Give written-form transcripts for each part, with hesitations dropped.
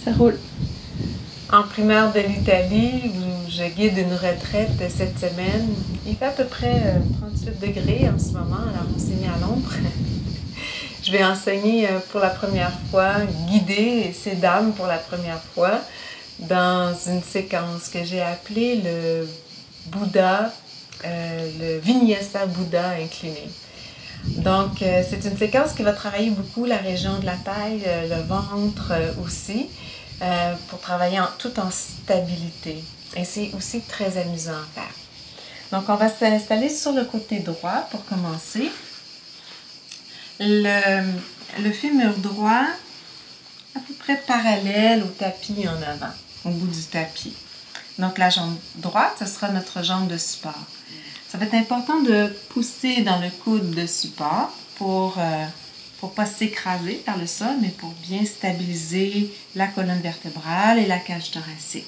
Ça roule. En primaire de l'Italie, où je guide une retraite cette semaine, il fait à peu près 38 degrés en ce moment, alors on s'est mis à l'ombre. Je vais enseigner pour la première fois, guider ces dames pour la première fois dans une séquence que j'ai appelée le Bouddha, le Vinyasa Bouddha incliné. Donc, c'est une séquence qui va travailler beaucoup la région de la taille, le ventre aussi, pour travailler tout en stabilité. Et c'est aussi très amusant à faire. Donc, on va s'installer sur le côté droit pour commencer. Le fémur droit, à peu près parallèle au tapis en avant, au bout du tapis. Donc, la jambe droite, ce sera notre jambe de support. Ça va être important de pousser dans le coude de support pour pas s'écraser par le sol, mais pour bien stabiliser la colonne vertébrale et la cage thoracique.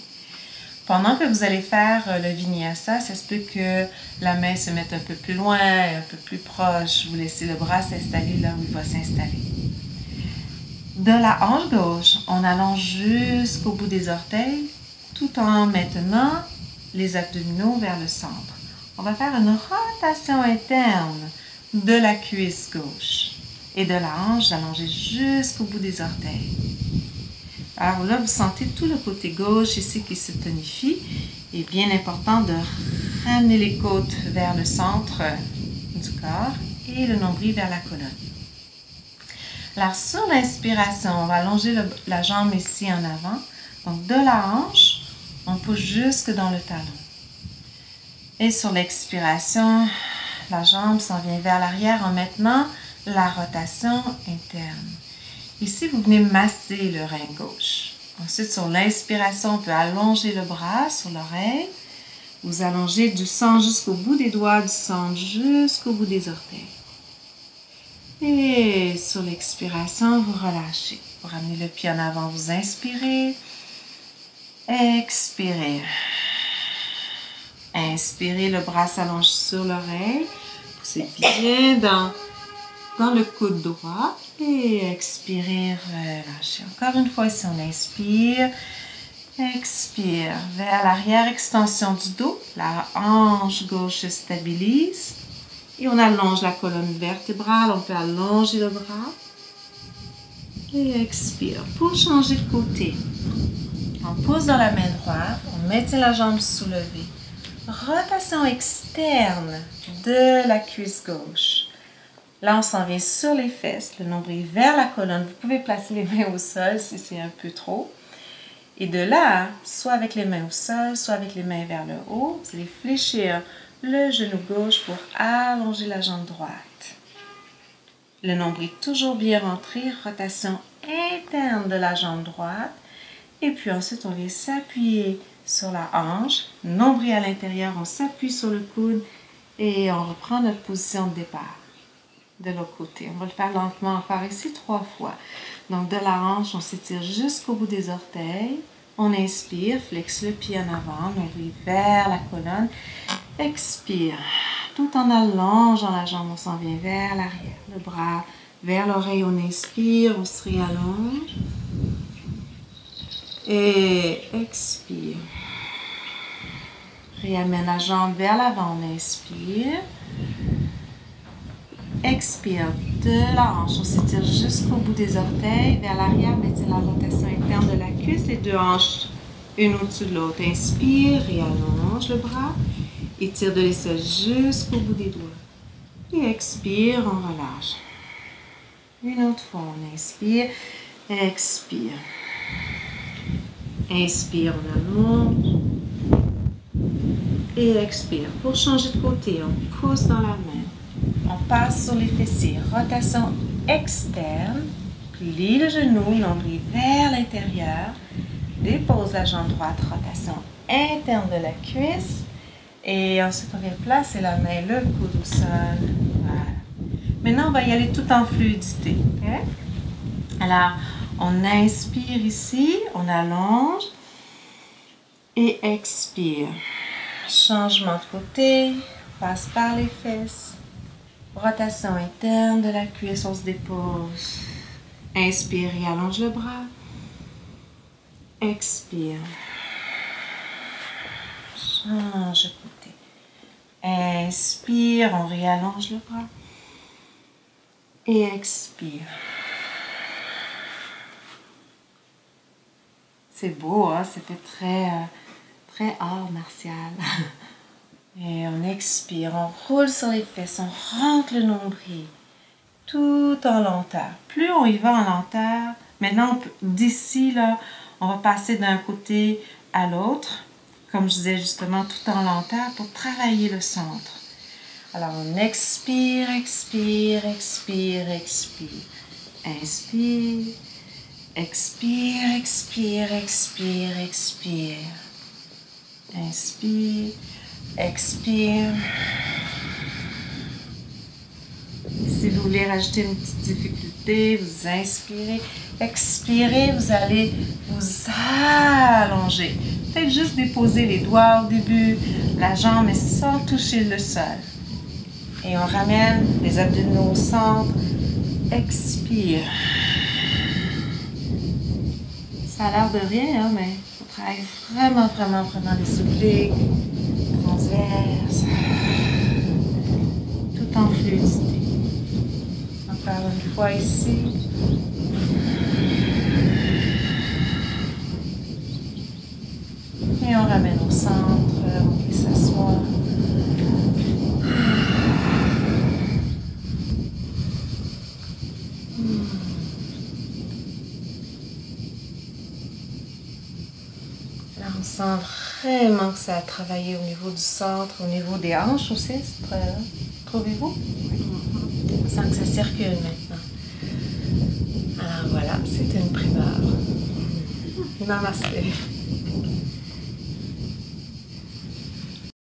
Pendant que vous allez faire le vinyasa, ça se peut que la main se mette un peu plus loin, un peu plus proche. Vous laissez le bras s'installer là où il va s'installer. De la hanche gauche, on allonge jusqu'au bout des orteils, tout en maintenant les abdominaux vers le centre. On va faire une rotation interne de la cuisse gauche et de la hanche allongée jusqu'au bout des orteils. Alors là, vous sentez tout le côté gauche ici qui se tonifie. Il est bien important de ramener les côtes vers le centre du corps et le nombril vers la colonne. Alors sur l'inspiration, on va allonger la jambe ici en avant. Donc de la hanche, on pousse jusque dans le talon. Et sur l'expiration, la jambe s'en vient vers l'arrière en maintenant la rotation interne. Ici, vous venez masser le rein gauche. Ensuite, sur l'inspiration, on peut allonger le bras sur l'oreille. Vous allongez du centre jusqu'au bout des doigts, du centre jusqu'au bout des orteils. Et sur l'expiration, vous relâchez. Vous ramenez le pied en avant, vous inspirez. Expirez. Inspirez, le bras s'allonge sur l'oreille. Poussez bien dans le coude droit. Et expirez, relâchez. Encore une fois, si on inspire, expire. Vers l'arrière, extension du dos. La hanche gauche se stabilise. Et on allonge la colonne vertébrale. On peut allonger le bras. Et expire. Pour changer de côté, on pousse dans la main droite. On maintient la jambe soulevée. Rotation externe de la cuisse gauche. Là, on s'en vient sur les fesses, le nombril vers la colonne. Vous pouvez placer les mains au sol si c'est un peu trop. Et de là, soit avec les mains au sol, soit avec les mains vers le haut, vous allez fléchir le genou gauche pour allonger la jambe droite. Le nombril toujours bien rentré, rotation interne de la jambe droite. Et puis ensuite, on vient s'appuyer sur la hanche, nombril à l'intérieur, on s'appuie sur le coude et on reprend notre position de départ. De l'autre côté. On va le faire lentement encore ici 3 fois. Donc de la hanche, on s'étire jusqu'au bout des orteils. On inspire, flexe le pied en avant, nombril vers la colonne. Expire. Tout en allongeant la jambe, on s'en vient vers l'arrière. Le bras vers l'oreille, on inspire, on se réallonge. Et expire. Réamène la jambe vers l'avant, on inspire. Expire de la hanche, on s'étire jusqu'au bout des orteils, vers l'arrière, mettez la rotation interne de la cuisse, les deux hanches, une au-dessus de l'autre. Inspire et allonge le bras, étire de l'aisselle jusqu'au bout des doigts. Et expire, on relâche. Une autre fois, on inspire, expire. Inspire, on allonge. Et expire. Pour changer de côté, on pousse dans la main. On passe sur les fessiers. Rotation externe. Plie le genou, nombril vers l'intérieur. Dépose la jambe droite. Rotation interne de la cuisse. Et ensuite, on vient placer la main, le coude au sol. Voilà. Maintenant, on va y aller tout en fluidité. Okay? Alors, on inspire ici. On allonge. Et expire. Changement de côté. Passe par les fesses. Rotation interne de la cuisse, on se dépose. Inspire et allonge le bras. Expire. Change de côté. Inspire, on réallonge le bras. Et expire. C'est beau, hein? C'était très art martial. Et on expire, on roule sur les fesses, on rentre le nombril. Tout en lenteur. Plus on y va en lenteur, maintenant d'ici, là, on va passer d'un côté à l'autre, comme je disais justement, tout en lenteur pour travailler le centre. Alors on expire, expire, expire, expire. Inspire, expire, expire, expire, expire. Inspire, expire. Si vous voulez rajouter une petite difficulté, vous inspirez, expirez, vous allez vous allonger. Faites juste déposer les doigts au début, la jambe, mais sans toucher le sol. Et on ramène les abdominaux au centre. Expire. Ça a l'air de rien, hein, mais on travaille vraiment, vraiment, vraiment les obliques, transverses, tout en fluidité. Encore une fois ici. Et on ramène au centre, on peut s'asseoir. Là, on sent vraiment que ça a travaillé au niveau du centre, au niveau des hanches aussi. Trouvez-vous? On sent que ça circule maintenant. Alors voilà, c'était une primeur. Namasté.